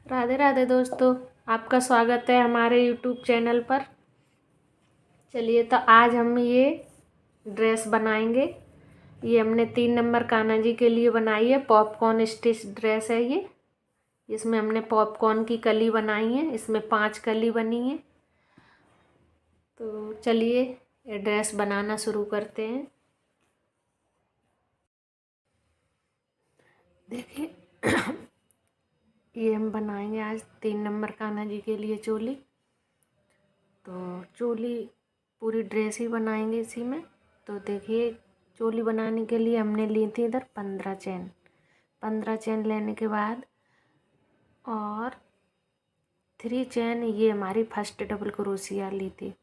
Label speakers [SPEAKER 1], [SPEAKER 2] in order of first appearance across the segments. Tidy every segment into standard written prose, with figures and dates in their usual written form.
[SPEAKER 1] राधे राधे दोस्तों, आपका स्वागत है हमारे यूट्यूब चैनल पर। चलिए, तो आज हम ये ड्रेस बनाएंगे। ये हमने 3 नंबर कान्हा जी के लिए बनाई है। पॉपकॉर्न स्टिच ड्रेस है ये। इसमें हमने पॉपकॉर्न की कली बनाई है। इसमें 5 कली बनी है। तो चलिए ये ड्रेस बनाना शुरू करते हैं। देखिए ये हम बनाएंगे आज 3 नंबर कान्हा जी के लिए चोली। तो चोली पूरी ड्रेस ही बनाएंगे इसी में। तो देखिए, चोली बनाने के लिए हमने ली थी इधर 15 चैन। 15 चैन लेने के बाद और 3 चैन ये हमारी फर्स्ट डबल क्रोशिया ली थी,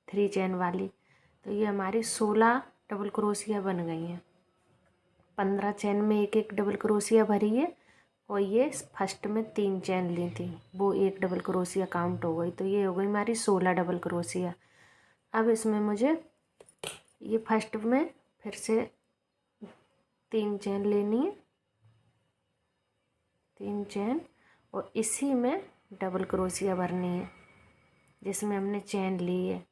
[SPEAKER 1] 3 चैन वाली। तो ये हमारी 16 डबल क्रोशिया बन गई हैं। 15 चैन में एक एक डबल क्रोशिया भरी है। और ये फर्स्ट में 3 चैन ली थी, वो एक डबल क्रोशिया काउंट हो गई। तो ये हो गई हमारी 16 डबल क्रोशिया। अब इसमें मुझे ये फर्स्ट में फिर से 3 चैन लेनी है, 3 चैन, और इसी में डबल क्रोशिया भरनी है जिसमें हमने चैन ली है।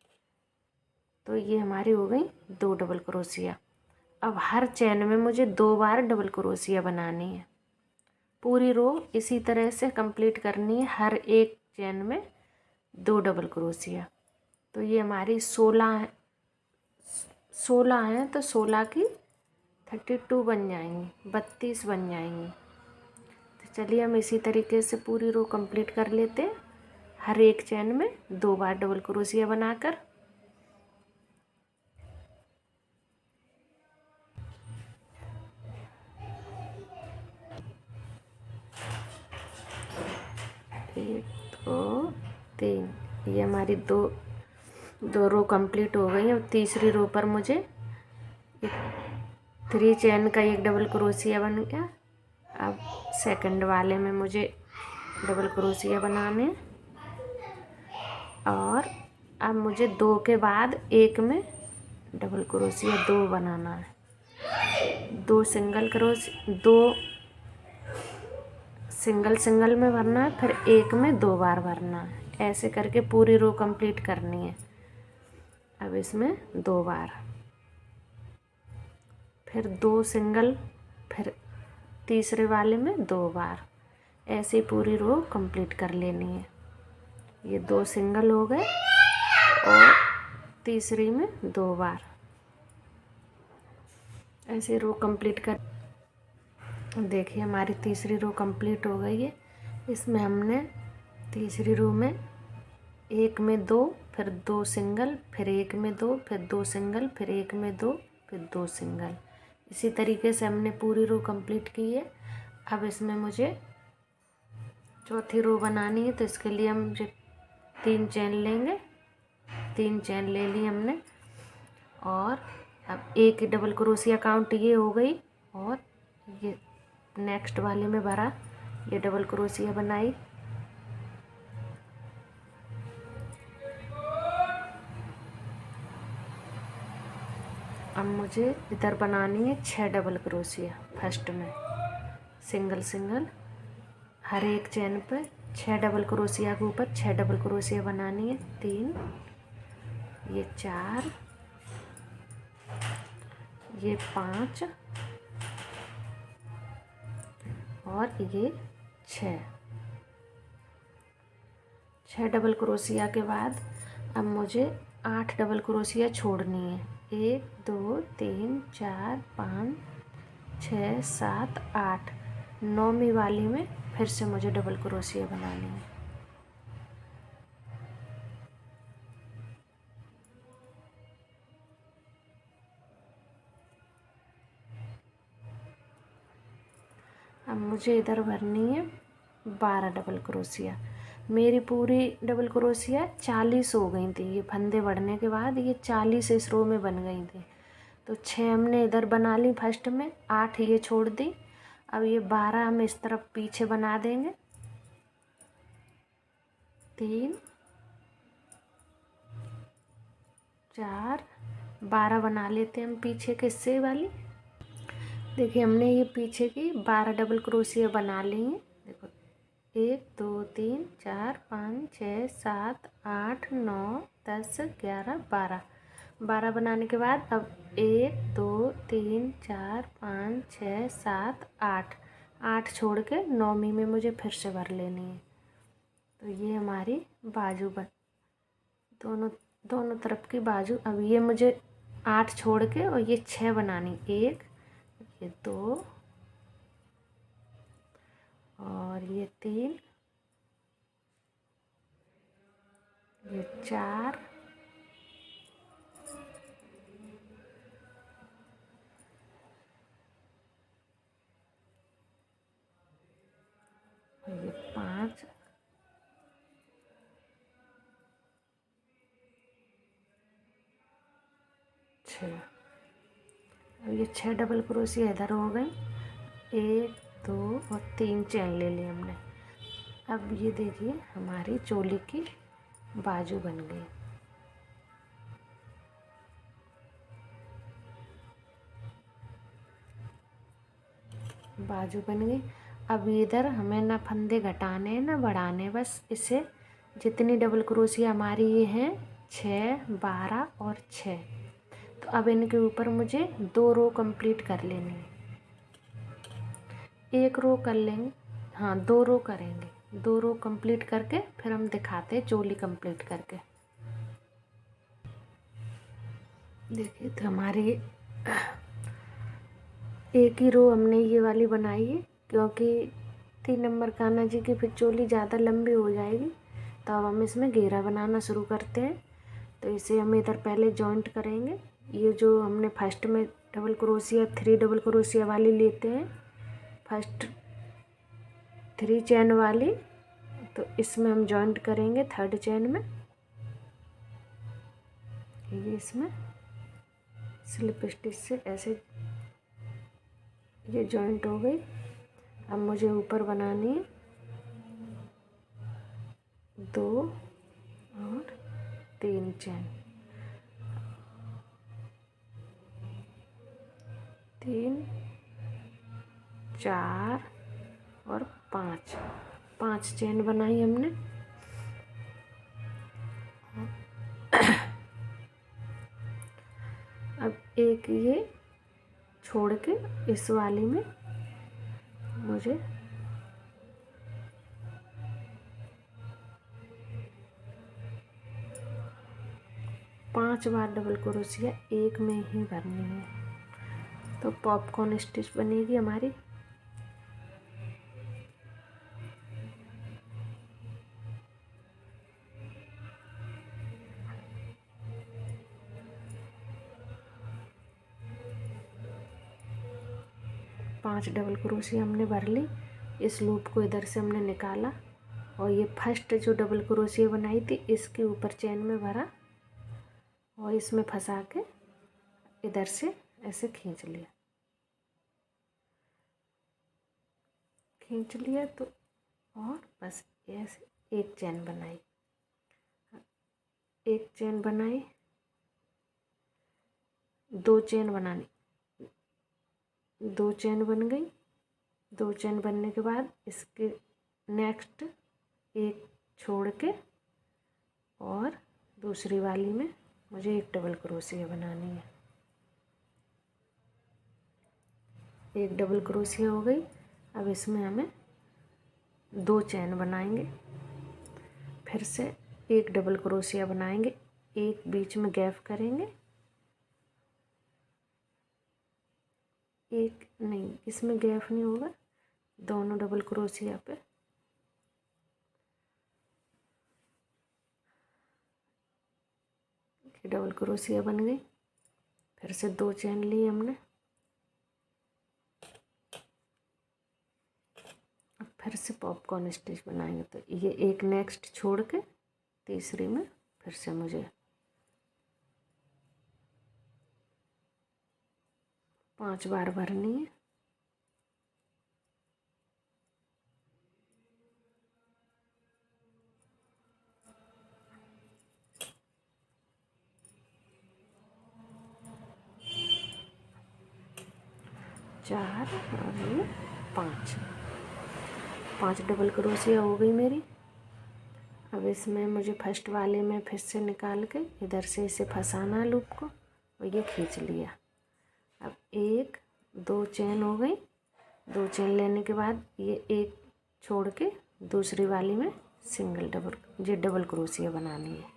[SPEAKER 1] तो ये हमारी हो गई 2 डबल क्रोशिया। अब हर चैन में मुझे 2 बार डबल क्रोशिया बनानी है। पूरी रो इसी तरह से कंप्लीट करनी है, हर एक चैन में 2 डबल क्रोशिया। तो ये हमारी 16 है, 16 हैं तो 16 की 32 बन जाएंगी, 32 बन जाएंगी। तो चलिए हम इसी तरीके से पूरी रो कंप्लीट कर लेते हैं, हर एक चैन में 2 बार डबल क्रोशिया बनाकर। एक, दो, तीन, ये हमारी दो रो कंप्लीट हो गई। अब तीसरी रो पर मुझे 3 चैन का एक डबल क्रोशिया बन गया। अब सेकंड वाले में मुझे डबल क्रोशिया बनाने, और अब मुझे 2 के बाद एक में डबल क्रोशिया 2 बनाना है। 2 सिंगल क्रोशिया, 2 सिंगल सिंगल में भरना है, फिर एक में 2 बार भरना है। ऐसे करके पूरी रो कंप्लीट करनी है। अब इसमें 2 बार, फिर 2 सिंगल, फिर तीसरे वाले में 2 बार। ऐसे पूरी रो कंप्लीट कर लेनी है। ये 2 सिंगल हो गए और तीसरी में 2 बार। ऐसे रो कंप्लीट कर, देखिए हमारी तीसरी रो कंप्लीट हो गई है। इसमें हमने तीसरी रो में एक में 2, फिर 2 सिंगल, फिर एक में 2, फिर 2 सिंगल, फिर एक में 2, फिर 2 सिंगल। इसी तरीके से हमने पूरी रो कंप्लीट की है। अब इसमें मुझे चौथी रो बनानी है। तो इसके लिए हम 3 चैन लेंगे, 3 चैन ले ली हमने। और अब एक डबल क्रोशिया काउंट ये हो गई, और ये नेक्स्ट वाले में भरा, ये डबल क्रोशिया बनाई। अब मुझे इधर बनानी है 6 डबल क्रोशिया। फर्स्ट में सिंगल सिंगल, हर एक चैन पे 6 डबल क्रोशिया के ऊपर 6 डबल क्रोशिया बनानी है। 3, ये 4, ये 5 और ये 6। 6 डबल क्रोशिया के बाद अब मुझे 8 डबल क्रोशिया छोड़नी है। 1, 2, 3, 4, 5, 6, 7, 8। 9वीं वाली में फिर से मुझे डबल क्रोशिया बनानी है। अब मुझे इधर भरनी है 12 डबल क्रोशिया। मेरी पूरी डबल क्रोशिया 40 हो गई थी। ये फंदे बढ़ने के बाद ये 40 इस रो में बन गई थी। तो 6 हमने इधर बना ली फर्स्ट में, 8 ये छोड़ दी। अब ये 12 हम इस तरफ पीछे बना देंगे। 3, 4, 12 बना लेते हैं हम पीछे के हिस्से वाली। देखिए हमने ये पीछे की 12 डबल क्रोशिया बना ली हैं। देखो 1 2 3 4 5 6 7 8 9 10 11 12 12 बनाने के बाद अब 1 2 3 4 5 6 7 8 8 छोड़ के 9वीं में मुझे फिर से भर लेनी है। तो ये हमारी बाजू बन दोनों तरफ की बाजू। अब ये मुझे 8 छोड़ के और ये 6 बनानी, 1 ये 2 और ये 3 ये 4 ये 5 6। अब ये 6 डबल क्रोशिया इधर हो गई, 1 2 और 3 चेन ले लिए हमने। अब ये देखिए हमारी चोली की बाजू बन गई। बाजू बन गई। अब इधर हमें ना फंदे घटाने ना बढ़ाने, बस इसे जितनी डबल क्रोशिया हमारी ये हैं 6 12 और 6, तो अब इनके ऊपर मुझे 2 रो कंप्लीट कर लेनी है। 1 रो कर लेंगे, हाँ 2 रो करेंगे, 2 रो कंप्लीट करके फिर हम दिखाते हैं चोली कंप्लीट करके। देखिए तो हमारी एक ही रो हमने ये वाली बनाई है, क्योंकि 3 नंबर कान्हा जी की फिर चोली ज़्यादा लंबी हो जाएगी। तो अब हम इसमें घेरा बनाना शुरू करते हैं। तो इसे हम इधर पहले जॉइंट करेंगे। ये जो हमने फर्स्ट में डबल क्रोशिया 3 डबल क्रोशिया वाली लेते हैं, फर्स्ट 3 चेन वाली, तो इसमें हम जॉइंट करेंगे 3rd चेन में। ये इसमें स्लिप स्टिच से ऐसे ये जॉइंट हो गई। अब मुझे ऊपर बनानी है 2 और 3 चेन, 3 4 और 5 चेन बनाई हमने। अब एक ये छोड़ के इस वाली में मुझे 5 बार डबल क्रोशिया एक में ही भरनी है, तो पॉपकॉर्न स्टिच बनेगी हमारी। पांच डबल क्रोशिया हमने भर ली। इस लूप को इधर से हमने निकाला और ये फर्स्ट जो डबल क्रोशिया बनाई थी इसके ऊपर चेन में भरा और इसमें फंसा के इधर से ऐसे खींच लिया तो, और बस ऐसे एक चेन बनाई, एक चेन बनाई, 2 चेन बनानी, 2 चेन बन गई। 2 चेन बनने के बाद इसके नेक्स्ट एक छोड़ के और दूसरी वाली में मुझे एक डबल क्रोशिया बनानी है। एक डबल क्रोशिया हो गई। अब इसमें हमें 2 चेन बनाएंगे, फिर से एक डबल क्रोशिया बनाएंगे, एक बीच में गैप करेंगे, एक नहीं इसमें गैप नहीं होगा, दोनों डबल क्रोशिया पे डबल क्रोशिया बन गई। फिर से 2 चेन ली हमने, अब फिर से पॉपकॉर्न स्टिच बनाएंगे। तो ये एक नेक्स्ट छोड़ के तीसरी में फिर से मुझे 5 बार भरनी है। चार और ये 5। 5 डबल क्रोशिया हो गई मेरी। अब इसमें मुझे फर्स्ट वाले में फिर से निकाल के इधर से इसे फंसाना लूप को, और ये खींच लिया। अब 1 2 चेन हो गई। 2 चेन लेने के बाद ये एक छोड़ के दूसरी वाली में सिंगल डबल क्रोशिया बनानी है।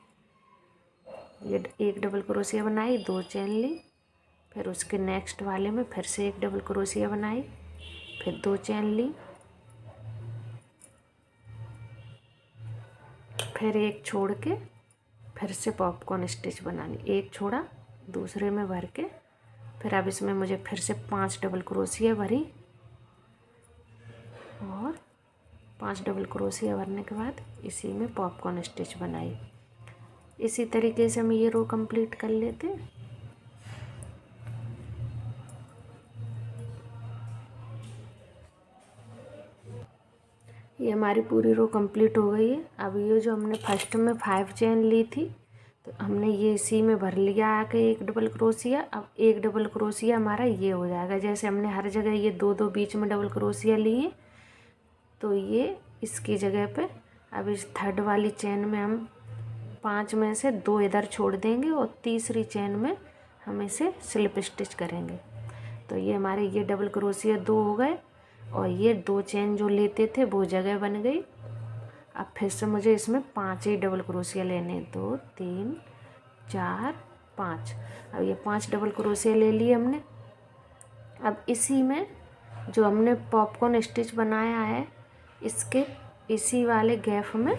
[SPEAKER 1] ये एक डबल क्रोशिया बनाई, 2 चेन ली, फिर उसके नेक्स्ट वाले में फिर से एक डबल क्रोशिया बनाई, फिर 2 चेन ली, फिर एक छोड़ के फिर से पॉपकॉर्न स्टिच बनानी। एक छोड़ा, दूसरे में भर के, फिर अब इसमें मुझे फिर से 5 डबल क्रोशिया भरी, और 5 डबल क्रोशिया भरने के बाद इसी में पॉपकॉर्न स्टिच बनाई। इसी तरीके से हम ये रो कंप्लीट कर लेते हैं। ये हमारी पूरी रो कंप्लीट हो गई है। अब ये जो हमने फर्स्ट में 5 चेन ली थी, तो हमने ये इसी में भर लिया आके एक डबल क्रोशिया। अब एक डबल क्रोशिया हमारा ये हो जाएगा। जैसे हमने हर जगह ये 2 बीच में डबल क्रोशिया लिए, तो ये इसकी जगह पे अब इस थर्ड वाली चेन में हम 5 में से 2 इधर छोड़ देंगे, और तीसरी चेन में हम इसे स्लिप स्टिच करेंगे। तो ये हमारे ये डबल क्रोशिया 2 हो गए, और ये 2 चेन जो लेते थे वो जगह बन गई। अब फिर से मुझे इसमें 5 ही डबल क्रोशिया लेने, 2 3 4 5। अब ये 5 डबल क्रोशिया ले लिए हमने। अब इसी में जो हमने पॉपकॉर्न स्टिच बनाया है, इसके इसी वाले गैप में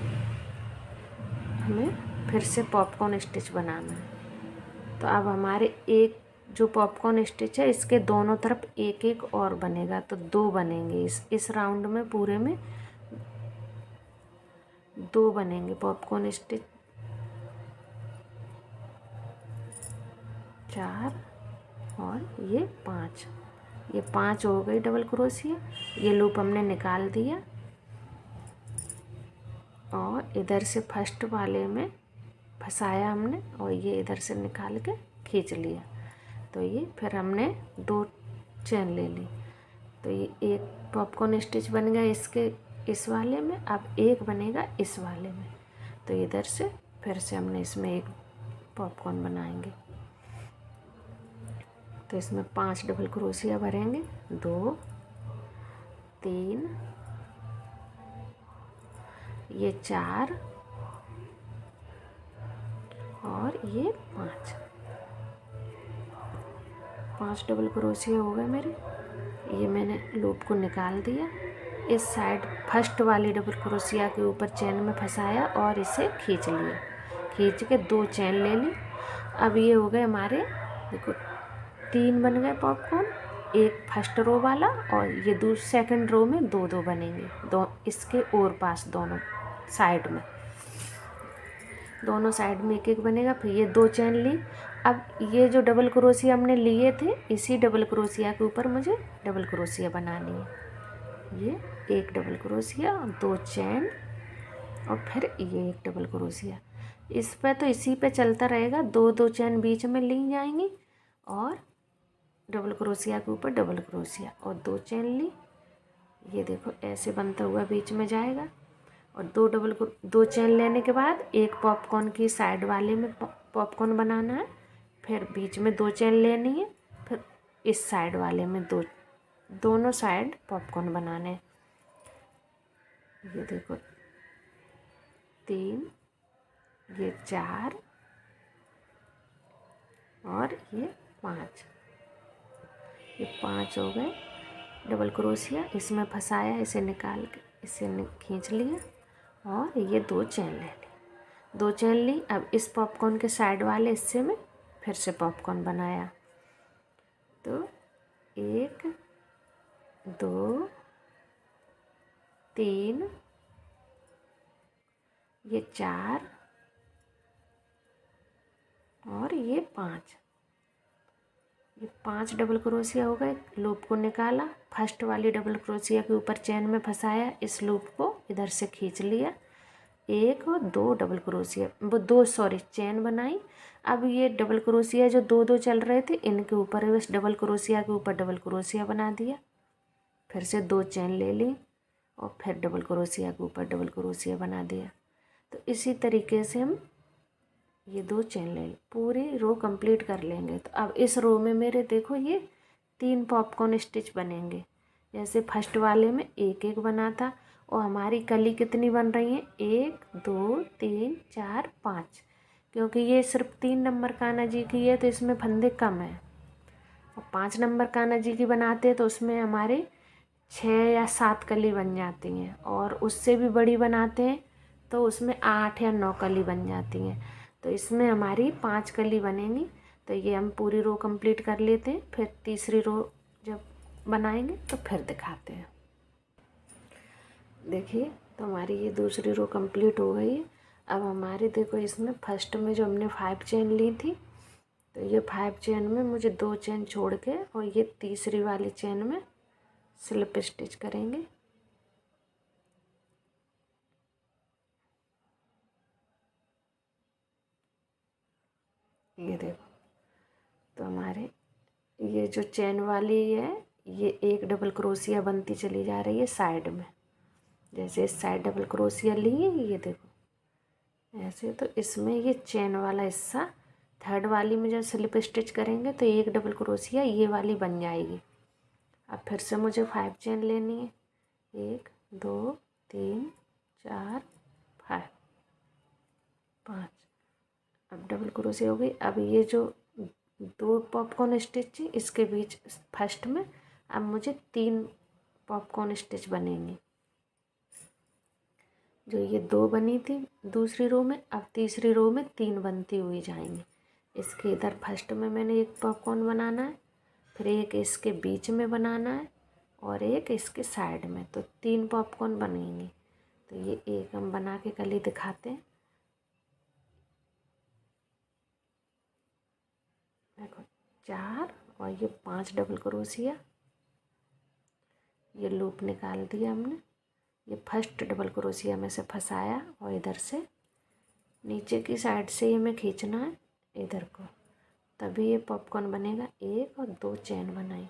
[SPEAKER 1] हमें फिर से पॉपकॉर्न स्टिच बनाना है। तो अब हमारे एक जो पॉपकॉर्न स्टिच है, इसके दोनों तरफ एक एक और बनेगा, तो 2 बनेंगे। इस राउंड में पूरे में 2 बनेंगे पॉपकॉर्न स्टिच। 4 और ये 5, ये 5 हो गई डबल क्रोशिया। ये लूप हमने निकाल दिया, और इधर से फर्स्ट वाले में फंसाया हमने, और ये इधर से निकाल के खींच लिया। तो ये फिर हमने 2 चेन ले ली, तो ये एक पॉपकॉर्न स्टिच बन गया इसके इस वाले में। अब एक बनेगा इस वाले में, तो इधर से फिर से हमने इसमें एक पॉपकॉर्न बनाएंगे। तो इसमें 5 डबल क्रोशिया भरेंगे, 2 3 ये 4 और ये 5 डबल क्रोशिया हो गए मेरे। ये मैंने लूप को निकाल दिया। इस साइड फर्स्ट वाली डबल क्रोशिया के ऊपर चेन में फंसाया और इसे खींच लिया। खींच के 2 चेन ले ली। अब ये हो गए हमारे, देखो 3 बन गए पॉपकॉर्न, एक फर्स्ट रो वाला, और ये सेकंड रो में 2 बनेंगे, इसके और पास दोनों साइड में एक एक बनेगा। फिर ये 2 चेन ली। अब ये जो डबल क्रोशिया हमने लिए थे, इसी डबल क्रोशिया के ऊपर मुझे डबल क्रोशिया बनानी है। ये एक डबल क्रोशिया, 2 चेन, और फिर ये एक डबल क्रोशिया। इस पे तो इसी पे चलता रहेगा, 2 चेन बीच में ली जाएंगी, और डबल क्रोशिया के ऊपर डबल क्रोशिया, और 2 चेन ली। ये देखो ऐसे बनता हुआ बीच में जाएगा, और 2 चेन लेने के बाद एक पॉपकॉर्न की साइड वाले में पॉपकॉर्न बनाना है। फिर बीच में 2 चेन लेनी है, फिर इस साइड वाले में दोनों साइड पॉपकॉर्न बनाने। ये देखो 3, ये 4 और ये 5। ये 5 हो गए डबल क्रोशिया। इसमें फंसाया, इसे निकाल के इसे खींच लिया, और ये 2 चेन ले ली। 2 चेन ली। अब इस पॉपकॉर्न के साइड वाले हिस्से में फिर से पॉपकॉर्न बनाया। तो 1 2 3 ये 4 और ये 5। ये 5 डबल क्रोशिया हो गए। लूप को निकाला, फर्स्ट वाली डबल क्रोशिया के ऊपर चेन में फंसाया, इस लूप को इधर से खींच लिया। 1 और 2 डबल क्रोशिया, वो 2 चेन बनाई। अब ये डबल क्रोशिया जो 2 चल रहे थे, इनके ऊपर बस डबल क्रोशिया के ऊपर डबल क्रोशिया बना दिया। फिर से 2 चेन ले ली, और फिर डबल क्रोशिया के ऊपर डबल क्रोशिया बना दिया। तो इसी तरीके से हम ये 2 चेन ले पूरी रो कंप्लीट कर लेंगे। तो अब इस रो में मेरे देखो ये 3 पॉपकॉर्न स्टिच बनेंगे। जैसे फर्स्ट वाले में एक एक बना था, और हमारी कली कितनी बन रही है, 1 2 3 4 5, क्योंकि ये सिर्फ 3 नंबर कान्हा जी की है तो इसमें फंदे कम है। और 5 नंबर कान्हा जी की बनाते हैं तो उसमें हमारे 6 या 7 कली बन जाती हैं, और उससे भी बड़ी बनाते हैं तो उसमें 8 या 9 कली बन जाती हैं। तो इसमें हमारी 5 कली बनेंगी। तो ये हम पूरी रो कंप्लीट कर लेते हैं, फिर तीसरी रो जब बनाएंगे तो फिर दिखाते हैं। देखिए तो हमारी ये दूसरी रो कंप्लीट हो गई है। अब हमारी देखो इसमें फर्स्ट में जो हमने 5 चेन ली थी, तो ये 5 चेन में मुझे 2 चेन छोड़ के और ये तीसरी वाली चेन में स्लिप स्टिच करेंगे। ये देखो तो हमारे ये जो चेन वाली है ये एक डबल क्रोशिया बनती चली जा रही है साइड में। जैसे इस साइड डबल क्रोशिया ली है, ये देखो ऐसे। तो इसमें ये चेन वाला हिस्सा थर्ड वाली में जब स्लिप स्टिच करेंगे तो एक डबल क्रोशिया ये वाली बन जाएगी। अब फिर से मुझे 5 चेन लेनी है, 1 2 3 4 5 5। अब डबल क्रोशिया हो गई। अब ये जो 2 पॉपकॉर्न स्टिच है इसके बीच फर्स्ट में अब मुझे 3 पॉपकॉर्न स्टिच बनेंगी। जो ये 2 बनी थी दूसरी रो में, अब तीसरी रो में 3 बनती हुई जाएंगी। इसके इधर फर्स्ट में मैंने एक पॉपकॉर्न बनाना है, फिर एक इसके बीच में बनाना है और एक इसके साइड में, तो 3 पॉपकॉर्न बनेंगी। तो ये एक हम बना के कल ही दिखाते हैं। देखो 4 और ये 5 डबल क्रोशिया, ये लूप निकाल दिया हमने। ये फर्स्ट डबल क्रोशिया में से फंसाया और इधर से नीचे की साइड से ये हमें खींचना है इधर को, तभी ये पॉपकॉर्न बनेगा। 1 और 2 चेन बनाई,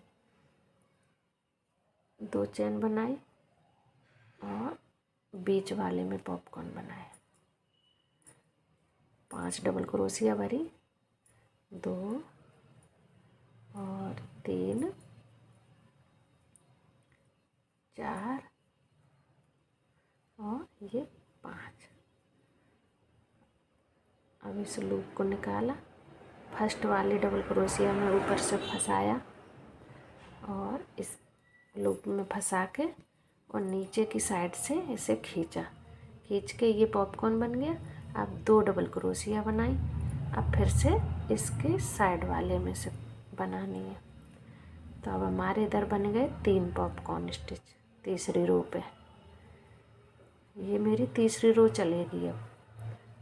[SPEAKER 1] 2 चेन बनाई और बीच वाले में पॉपकॉर्न बनाए। 5 डबल क्रोशिया भरी, 2 और 3 4 और ये 5। अब इस लूप को निकाला, फर्स्ट वाली डबल क्रोशिया में ऊपर से फंसाया और इस लूप में फंसा के और नीचे की साइड से इसे खींचा, खींच के ये पॉपकॉर्न बन गया। अब 2 डबल क्रोशिया बनाई, अब फिर से इसके साइड वाले में से बनानी है। तो अब हमारे इधर बन गए 3 पॉपकॉर्न स्टिच तीसरी रो पे। ये मेरी तीसरी रो चलेगी। अब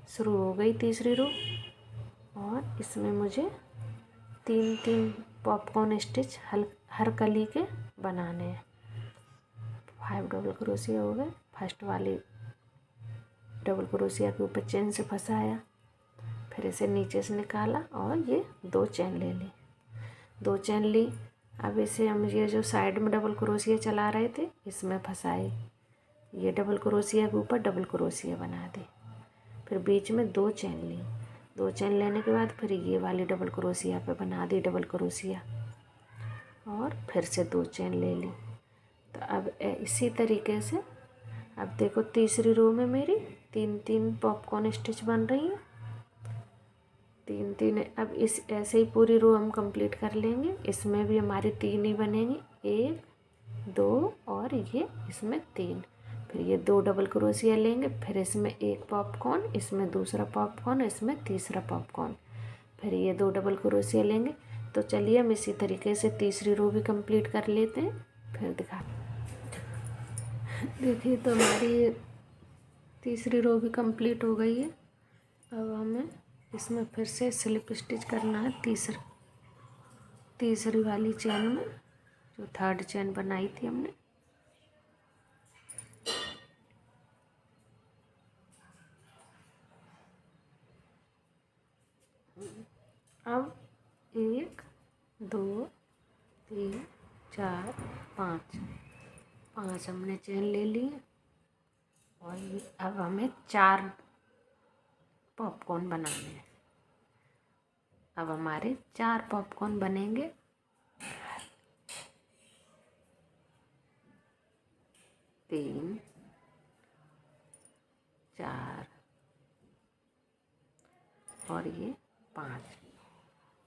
[SPEAKER 1] शुरू हो गई तीसरी रो और इसमें मुझे 3 पॉपकॉर्न स्टिच हर कली के बनाने हैं। 5 डबल क्रोशिया हो गए। फर्स्ट वाली डबल क्रोशिया के ऊपर चेन से फंसाया, फिर इसे नीचे से निकाला और ये 2 चेन ले ली, 2 चेन ली। अब इसे हम ये जो साइड में डबल क्रोशिया चला रहे थे इसमें फंसाए, ये डबल क्रोशिया के ऊपर डबल क्रोशिया बना दी, फिर बीच में 2 चेन ली। 2 चेन लेने के बाद फिर ये वाली डबल क्रोशिया पे बना दी डबल क्रोशिया और फिर से 2 चेन ले ली। तो अब इसी तरीके से अब देखो तीसरी रो में मेरी 3 पॉपकॉर्न स्टिच बन रही है, 3 अब इस ऐसे ही पूरी रो हम कंप्लीट कर लेंगे। इसमें भी हमारी 3 ही बनेंगी, 1 2 और ये इसमें 3। फिर ये 2 डबल क्रोशिया लेंगे, फिर इसमें एक पॉपकॉर्न, इसमें दूसरा पॉपकॉर्न, इसमें तीसरा पॉपकॉर्न, फिर ये 2 डबल क्रोशिया लेंगे। तो चलिए हम इसी तरीके से तीसरी रो भी कंप्लीट कर लेते हैं, फिर दिखा। देखिए तो हमारी तीसरी रो भी कंप्लीट हो गई है। अब हमें इसमें फिर से स्लिप स्टिच करना है तीसरी वाली चेन में, जो थर्ड चेन बनाई थी हमने। अब 1 2 3 4 5 5 हमने चेन ले लिए और अब हमें 4 पॉपकॉर्न बनाने हैं। अब हमारे 4 पॉपकॉर्न बनेंगे। 3 4 और ये 5।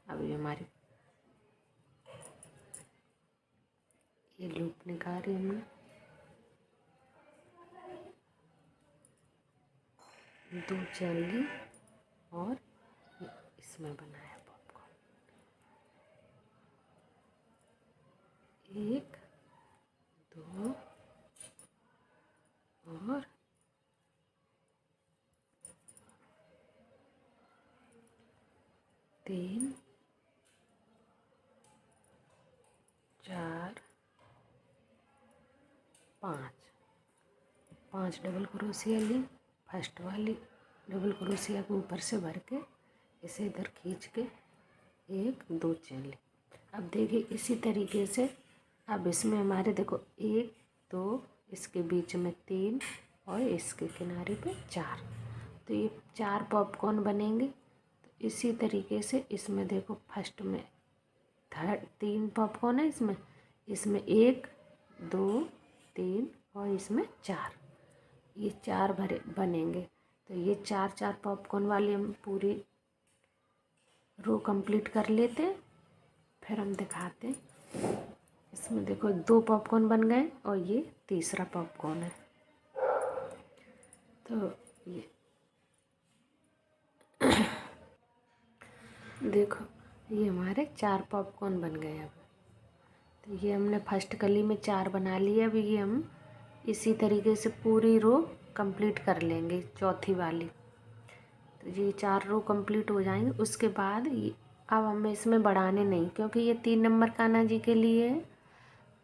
[SPEAKER 1] अब ये हमारी ये लूप निकाली हमने, 2 चेन ली और इसमें बनाया पॉपकॉर्न। 1 2 और 3 4 5 डबल क्रोशिया ली। फर्स्ट वाली डबल क्रोशिया को ऊपर से भर के इसे इधर खींच के 1 2 चेन ली। अब देखिए इसी तरीके से अब इसमें हमारे देखो 1 2 इसके बीच में 3 और इसके किनारे पे 4। तो ये 4 पॉपकॉर्न बनेंगे। तो इसी तरीके से इसमें देखो फर्स्ट में 3 पॉपकॉर्न है इसमें 1 2 3 और इसमें 4। ये 4 भरे बनेंगे। तो ये 4 पॉपकॉर्न वाली हम पूरी रो कंप्लीट कर लेते हैं, फिर हम दिखाते हैं। इसमें देखो 2 पॉपकॉर्न बन गए और ये तीसरा पॉपकॉर्न है। तो ये देखो ये हमारे 4 पॉपकॉर्न बन गए। अब तो ये हमने फर्स्ट कली में 4 बना लिए। अब ये हम इसी तरीके से पूरी रो कंप्लीट कर लेंगे चौथी वाली। तो ये 4 रो कंप्लीट हो जाएंगे। उसके बाद ये अब हमें इसमें बढ़ाने नहीं, क्योंकि ये 3 नंबर कान्हा जी के लिए है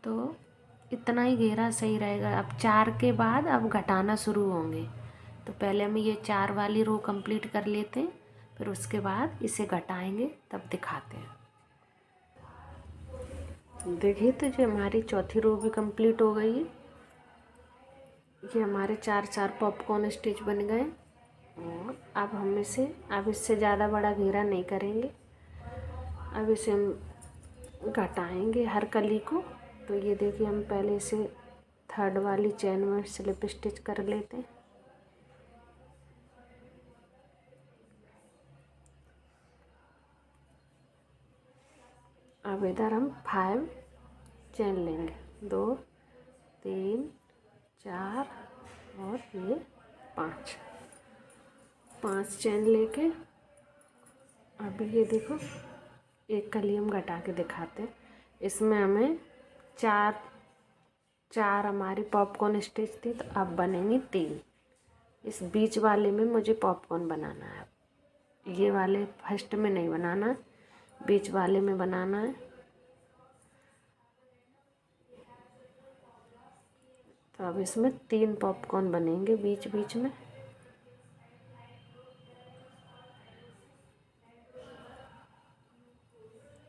[SPEAKER 1] तो इतना ही घेरा सही रहेगा। अब 4 के बाद अब घटाना शुरू होंगे। तो पहले हम ये 4 वाली रो कंप्लीट कर लेते हैं, फिर उसके बाद इसे घटाएंगे तब दिखाते हैं। देखिए तो जो हमारी चौथी रो भी कंप्लीट हो गई है। ये हमारे 4 पॉपकॉर्न स्टिच बन गए और अब हम इसे इससे ज़्यादा बड़ा घेरा नहीं करेंगे। अब इसे हम घटाएंगे हर कली को। तो ये देखिए हम पहले इसे 3rd वाली चेन में स्लिप स्टिच कर लेते हैं। अब इधर हम 5 चेन लेंगे, 2 3 4 और ये 5 चेन लेके अब ये देखो एक कली हम घटा के दिखाते हैं। इसमें हमें 4 हमारी पॉपकॉर्न स्टिच थी, तो अब बनेंगी 3। इस बीच वाले में मुझे पॉपकॉर्न बनाना है। ये वाले फर्स्ट में नहीं बनाना, बीच वाले में बनाना है। तो अब इसमें 3 पॉपकॉर्न बनेंगे बीच बीच में।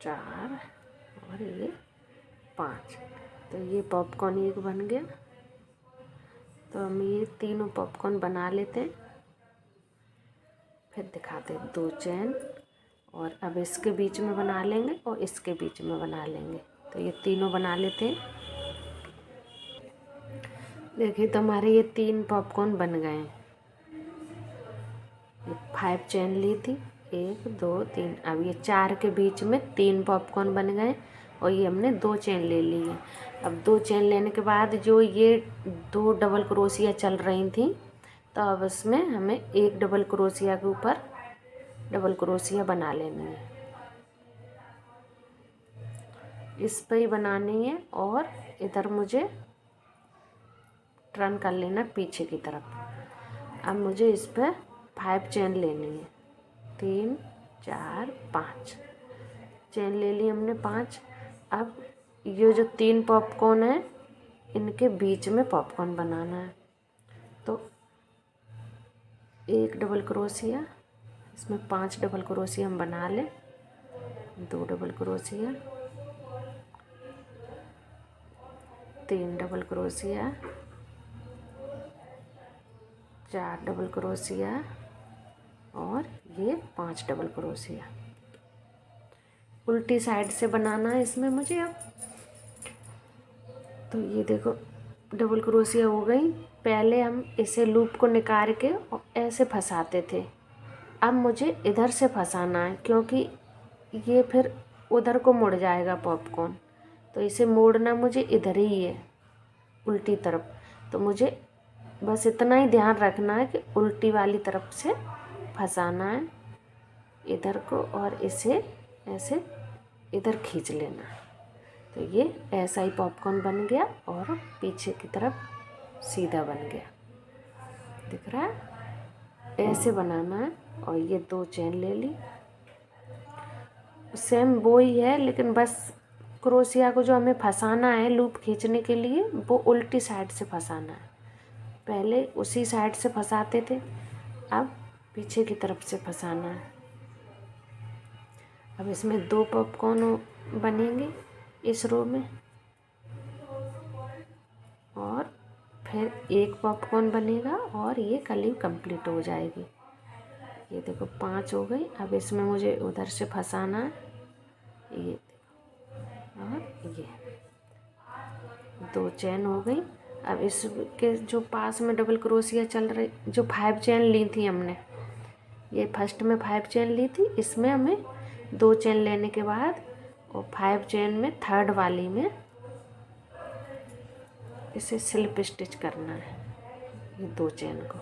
[SPEAKER 1] चार और ये 5। तो ये पॉपकॉर्न एक बन गया। तो हम ये तीनों पॉपकॉर्न बना लेते हैं, फिर दिखाते हैं। 2 चेन और अब इसके बीच में बना लेंगे और इसके बीच में बना लेंगे। तो ये तीनों बना लेते हैं। देखिए तो हमारे ये 3 पॉपकॉर्न बन गए हैं। 5 चेन ली थी, 1 2 3। अब ये 4 के बीच में 3 पॉपकॉर्न बन गए और ये हमने 2 चेन ले ली है। अब 2 चेन लेने के बाद जो ये 2 डबल क्रोशिया चल रही थी, तो अब इसमें हमें 1 डबल क्रोशिया के ऊपर डबल क्रोशिया बना लेनी है। इस पर ही बनानी है और इधर मुझे टर्न कर लेना पीछे की तरफ। अब मुझे इस पर 5 चेन लेनी है, 3 4 5 चेन ले ली हमने 5। अब ये जो 3 पॉपकॉर्न है इनके बीच में पॉपकॉर्न बनाना है। तो 1 डबल क्रोशिया, इसमें 5 डबल क्रोशिया हम बना लें। 2 double crochet, 3 double crochet, 4 double crochet और ये 5 डबल क्रोशिया। उल्टी साइड से बनाना है इसमें मुझे अब। तो ये देखो डबल क्रोशिया हो गई। पहले हम इसे लूप को निकाल के और ऐसे फंसाते थे, अब मुझे इधर से फंसाना है क्योंकि ये फिर उधर को मुड़ जाएगा पॉपकॉर्न। तो इसे मोड़ना मुझे इधर ही है, उल्टी तरफ। तो मुझे बस इतना ही ध्यान रखना है कि उल्टी वाली तरफ से फंसाना है इधर को और इसे ऐसे इधर खींच लेना है। तो ये ऐसा ही पॉपकॉर्न बन गया और पीछे की तरफ सीधा बन गया, दिख रहा है। ऐसे बनाना है। और ये 2 चेन ले ली, सेम वो ही है, लेकिन बस क्रोशिया को जो हमें फंसाना है लूप खींचने के लिए वो उल्टी साइड से फंसाना है। पहले उसी साइड से फंसाते थे, अब पीछे की तरफ से फंसाना है। अब इसमें 2 पॉपकॉर्न बनेंगे इस रो में और फिर 1 पॉपकॉर्न बनेगा और ये कली कंप्लीट हो जाएगी। ये देखो 5 हो गई। अब इसमें मुझे उधर से फंसाना है, ये देखो, और ये 2 चेन हो गई। अब इसके जो पास में डबल क्रोशिया चल रही, जो 5 चेन ली थी हमने, ये फर्स्ट में 5 चेन ली थी, इसमें हमें 2 चेन लेने के बाद और 5 चेन में थर्ड वाली में इसे स्लिप स्टिच करना है, ये 2 चेन को।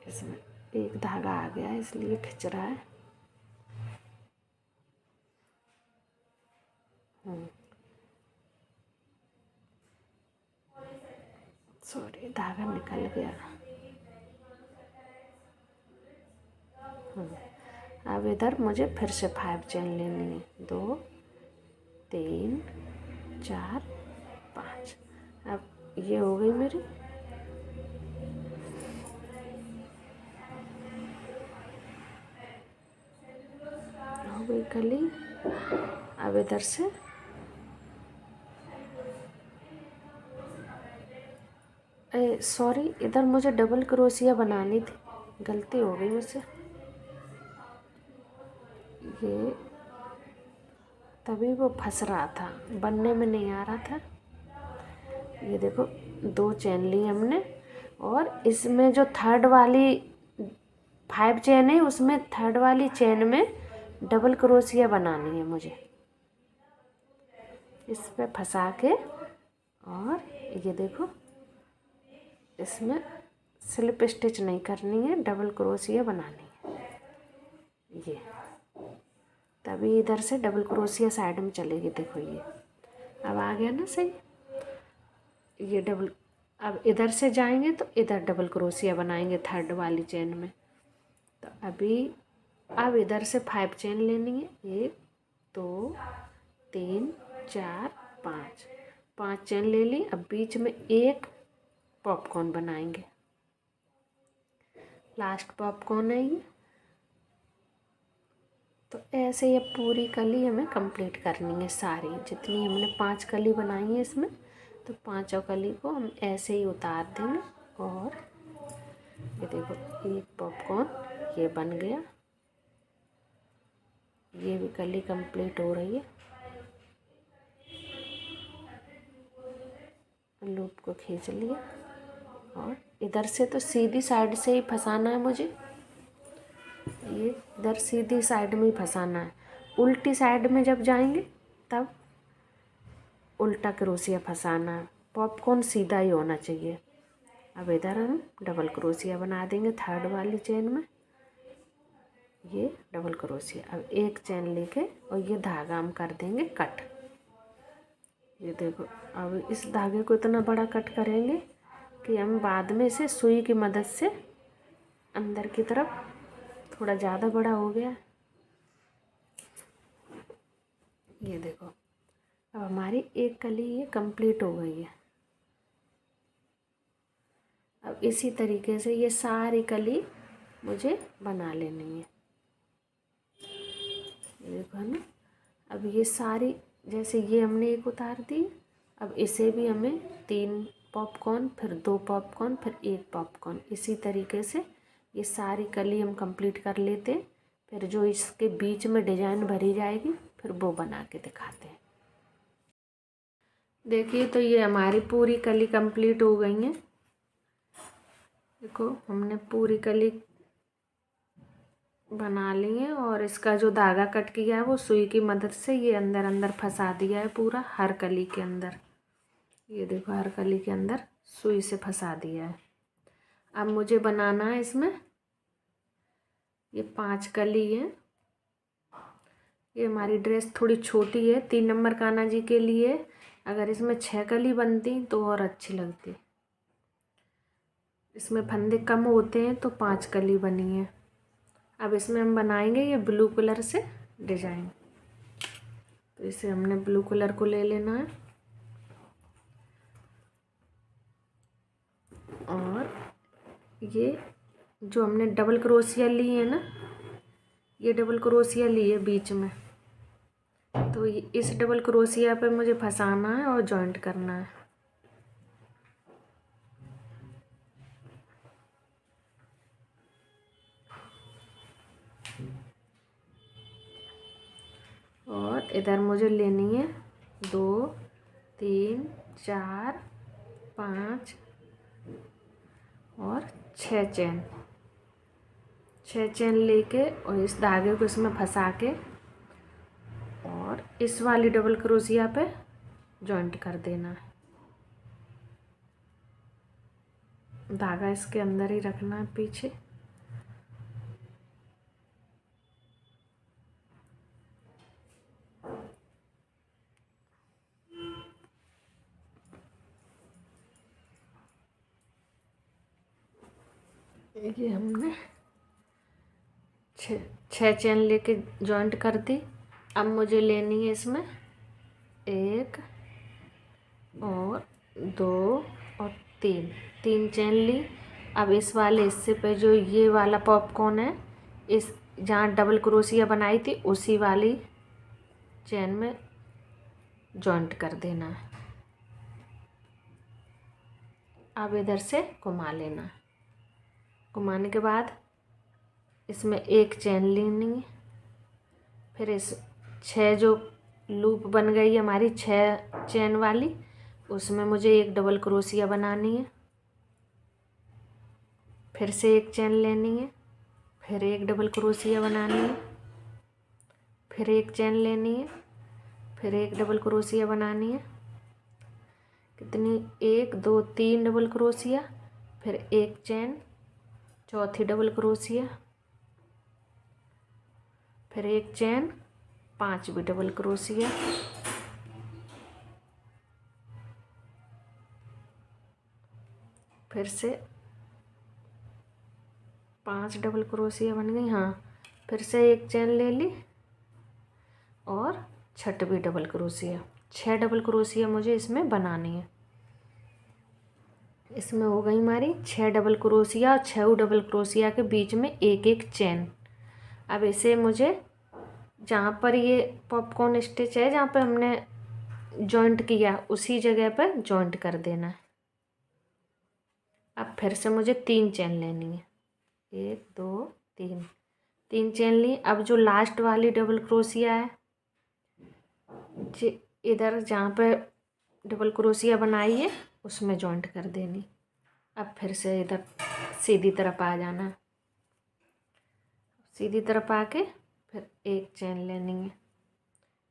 [SPEAKER 1] इसमें एक धागा आ गया इसलिए खिंच रहा है। सॉरी, धागा निकल गया। अब इधर मुझे फिर से 5 चेन लेनी है, 2 3 4 5। अब ये हो गई मेरी। हो गई कली। अब इधर से सॉरी, इधर मुझे डबल क्रोशिया बनानी थी, गलती हो गई मुझसे। ये तभी वो फंस रहा था, बनने में नहीं आ रहा था। ये देखो 2 चेन ली हमने और इसमें जो थर्ड वाली 5 चेन है उसमें थर्ड वाली चेन में डबल क्रोशिया बनानी है मुझे, इस पे फंसा के। और ये देखो इसमें स्लिप स्टिच नहीं करनी है, डबल क्रोशिया बनानी है। ये तभी इधर से डबल क्रोशिया साइड में चलेगी। देखो ये अब आ गया ना सही। ये डबल, अब इधर से जाएंगे तो इधर डबल क्रोशिया बनाएंगे थर्ड वाली चेन में। तो अभी अब इधर से 5 चेन लेनी है, 1 2 3 4 5। 5 चेन ले ली। अब बीच में 1 पॉपकॉर्न बनाएंगे, लास्ट पॉपकॉर्न है ये। तो ऐसे ये पूरी कली हमें कंप्लीट करनी है सारी, जितनी हमने 5 कली बनाई है इसमें, तो 5 कली को हम ऐसे ही उतार देंगे। और ये देखो 1 पॉपकॉर्न ये बन गया, ये भी कली कंप्लीट हो रही है। लूप को खींच लिया और इधर से तो सीधी साइड से ही फंसाना है मुझे, ये इधर सीधी साइड में ही फंसाना है। उल्टी साइड में जब जाएंगे तब उल्टा क्रोशिया फंसाना है, पॉपकॉर्न सीधा ही होना चाहिए। अब इधर हम डबल क्रोशिया बना देंगे थर्ड वाली चेन में, ये डबल क्रोशिया। अब 1 चेन लेके और ये धागा हम कर देंगे कट। ये देखो अब इस धागे को इतना बड़ा कट करेंगे कि हम बाद में इसे सुई की मदद से अंदर की तरफ, थोड़ा ज़्यादा बड़ा हो गया। ये देखो अब हमारी एक कली ये कंप्लीट हो गई है। अब इसी तरीके से ये सारी कली मुझे बना लेनी है। ये देखो है ना। अब ये सारी जैसे ये हमने एक उतार दी, अब इसे भी हमें 3 पॉपकॉर्न, फिर 2 पॉपकॉर्न, फिर 1 पॉपकॉर्न, इसी तरीके से ये सारी कली हम कंप्लीट कर लेते हैं। फिर जो इसके बीच में डिजाइन भरी जाएगी फिर वो बना के दिखाते हैं। देखिए तो ये हमारी पूरी कली कंप्लीट हो गई है। देखो हमने पूरी कली बना ली है और इसका जो धागा कट किया है वो सुई की मदद से ये अंदर अंदर फंसा दिया है पूरा हर कली के अंदर। ये देखो हर कली के अंदर सुई से फंसा दिया है। अब मुझे बनाना है इसमें ये 5 कली है। ये हमारी ड्रेस थोड़ी छोटी है 3 नंबर कान्हा जी के लिए। अगर इसमें 6 कली बनती तो और अच्छी लगती। इसमें फंदे कम होते हैं तो 5 कली बनी है। अब इसमें हम बनाएंगे ये ब्लू कलर से डिजाइन। तो इसे हमने ब्लू कलर को ले लेना है और ये जो हमने डबल क्रोशिया ली है ना, ये डबल क्रोशिया ली है बीच में, तो इस डबल क्रोशिया पे मुझे फंसाना है और जॉइंट करना है। और इधर मुझे लेनी है 2 3 4 5 और 6 चैन। 6 चैन लेके और इस धागे को इसमें फंसा के और इस वाली डबल क्रोशिया पे जॉइंट कर देना है। धागा इसके अंदर ही रखना है पीछे। ये हमने 6 चैन लेके जॉइंट कर दी। अब मुझे लेनी है इसमें 1 और 2 और 3 चैन ली। अब इस वाले हिस्से पे जो ये वाला पॉपकॉर्न है, इस जहाँ डबल क्रोशिया बनाई थी उसी वाली चैन में जॉइंट कर देना है। अब इधर से घुमा लेना है। घुमाने के बाद इसमें 1 चैन लेनी है। फिर इस 6 जो लूप बन गई हमारी 6 चैन वाली, उसमें मुझे 1 डबल क्रोशिया बनानी है। फिर से 1 चैन लेनी है, फिर 1 डबल क्रोशिया बनानी है, फिर 1 चैन लेनी है, फिर 1 डबल क्रोशिया बनानी है। कितनी 1 2 3 डबल क्रोशिया, फिर 1 चैन, चौथी डबल क्रोशिया, फिर 1 चैन, 5वीं डबल क्रोशिया, फिर से 5 डबल क्रोशिया बन गई। हाँ, फिर से 1 चैन ले ली और 6वीं डबल क्रोशिया। 6 डबल क्रोशिया मुझे इसमें बनानी है। इसमें हो गई हमारी 6 डबल क्रोशिया और 6 डबल क्रोशिया के बीच में 1 चैन। अब इसे मुझे जहाँ पर ये पॉपकॉर्न स्टिच है, जहाँ पर हमने जॉइंट किया उसी जगह पर जॉइंट कर देना है। अब फिर से मुझे 3 चैन लेनी है। 1 2 3 चैन ली। अब जो लास्ट वाली डबल क्रोशिया है, इधर जहाँ पे डबल क्रोशिया बनाई है उसमें जॉइंट कर देनी। अब फिर से इधर सीधी तरफ आ जाना। सीधी तरफ आके फिर 1 चैन लेनी है।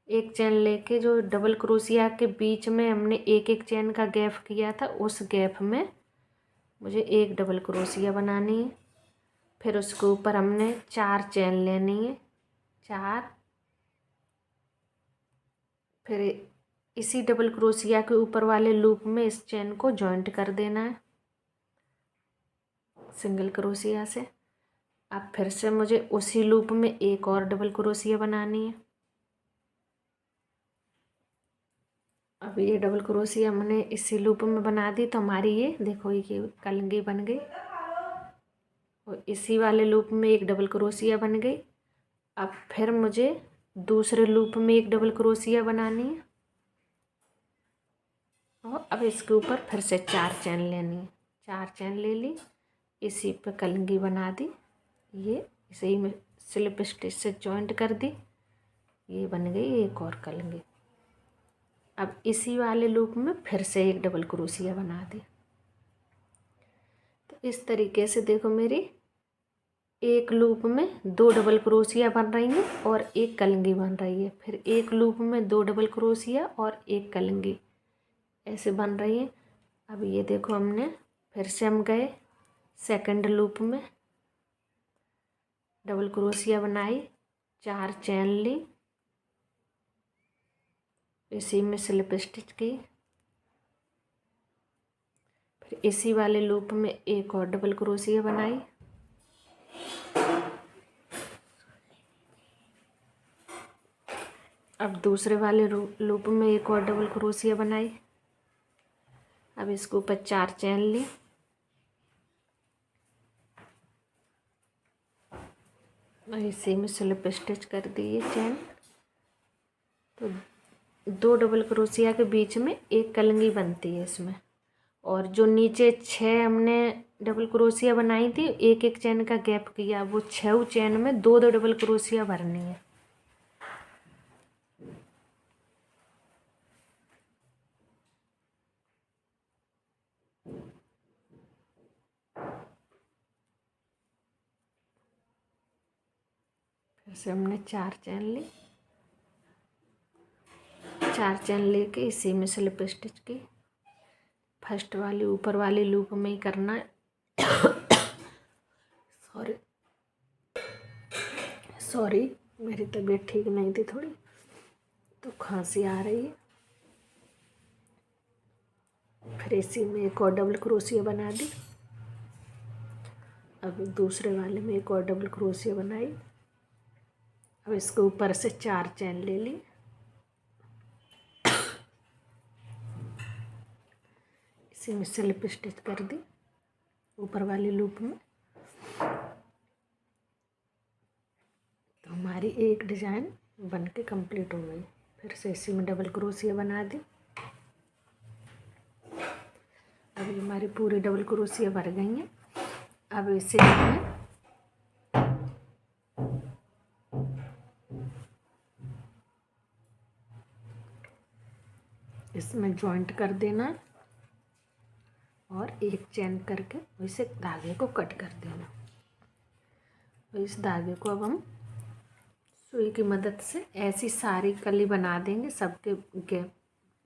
[SPEAKER 1] 1 चैन लेके जो डबल क्रोशिया के बीच में हमने 1 चैन का गैप किया था, उस गैप में मुझे 1 डबल क्रोशिया बनानी है। फिर उसके ऊपर हमने 4 चैन लेनी है, 4। फिर इसी डबल क्रोशिया के ऊपर वाले लूप में इस चैन को जॉइंट कर देना है सिंगल क्रोशिया से। अब फिर से मुझे उसी लूप में 1 और डबल क्रोशिया बनानी है। अब ये डबल क्रोशिया हमने इसी लूप में बना दी तो हमारी ये देखो ये कलंगी बन गई और इसी वाले लूप में 1 डबल क्रोशिया बन गई। अब फिर मुझे दूसरे लूप में 1 डबल क्रोशिया बनानी है और अब इसके ऊपर फिर से 4 चैन लेनी है। 4 चैन ले ली, इसी पे कलंगी बना दी, ये इसे ही में स्लिप स्टिच से जॉइंट कर दी, ये बन गई एक और कलंगी। अब इसी वाले लूप में फिर से एक डबल क्रोशिया बना दी। तो इस तरीके से देखो मेरी एक लूप में 2 डबल क्रोशिया बन रही हैं और एक कलंगी बन रही है, फिर एक लूप में 2 डबल क्रोशिया और एक कलंगी ऐसे बन रही है। अब ये देखो हमने फिर से हम गए सेकंड लूप में, डबल क्रोशिया बनाई, 4 चैन ली, इसी में स्लिप स्टिच की, फिर इसी वाले लूप में एक और डबल क्रोशिया बनाई, अब दूसरे वाले लूप में एक और डबल क्रोशिया बनाई। अब इसके ऊपर 4 चैन ली, इसी में स्लिप स्टिच कर दी ये चैन। तो 2 डबल क्रोशिया के बीच में एक कलंगी बनती है इसमें, और जो नीचे 6 हमने डबल क्रोशिया बनाई थी, एक एक चैन का गैप किया, वो 6 चैन में 2 डबल क्रोशिया भरनी है। फिर से हमने 4 चैन ली, 4 चैन लेके इसी में स्लिप स्टिच की, फर्स्ट वाली ऊपर वाली लूप में ही करना है। सॉरी मेरी तबीयत ठीक नहीं थी थोड़ी, तो खांसी आ रही है। फिर इसी में एक और डबल क्रोशिया बना दी, अब दूसरे वाले में एक और डबल क्रोशिया बनाई, अब इसके ऊपर से 4 चैन ले ली, इसी में स्लिप स्टिच कर दी ऊपर वाले लूप में। तो हमारी एक डिजाइन बन के कंप्लीट हो गई। फिर से इसी में डबल क्रोशिया बना दी, अभी हमारी पूरी डबल क्रोशिया भर गई हैं। अब इसे इसमें जॉइंट कर देना और एक चैन करके इसे धागे को कट कर देना। तो इस धागे को अब हम सुई की मदद से ऐसी सारी कली बना देंगे। सबके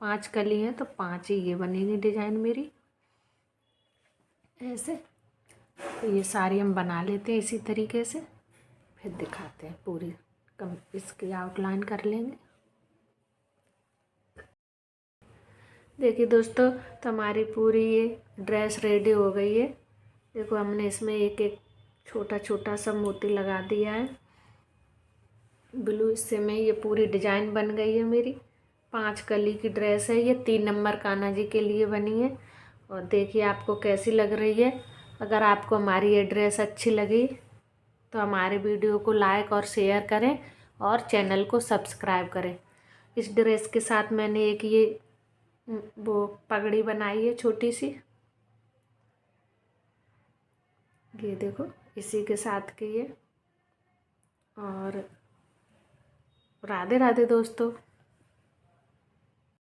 [SPEAKER 1] 5 कली हैं तो 5 ही ये बनेगी डिजाइन मेरी ऐसे। तो ये सारी हम बना लेते हैं इसी तरीके से, फिर दिखाते हैं पूरी इसकी आउटलाइन कर लेंगे। देखिए दोस्तों, तो हमारी पूरी ये ड्रेस रेडी हो गई है। देखो हमने इसमें एक एक छोटा छोटा सा मोती लगा दिया है ब्लू, इससे में ये पूरी डिजाइन बन गई है मेरी। 5 कली की ड्रेस है ये, 3 नंबर कान्हा जी के लिए बनी है। और देखिए आपको कैसी लग रही है। अगर आपको हमारी ये ड्रेस अच्छी लगी तो हमारे वीडियो को लाइक और शेयर करें और चैनल को सब्सक्राइब करें। इस ड्रेस के साथ मैंने एक ये वो पगड़ी बनाई है छोटी सी, ये देखो इसी के साथ की ये। और राधे राधे दोस्तों।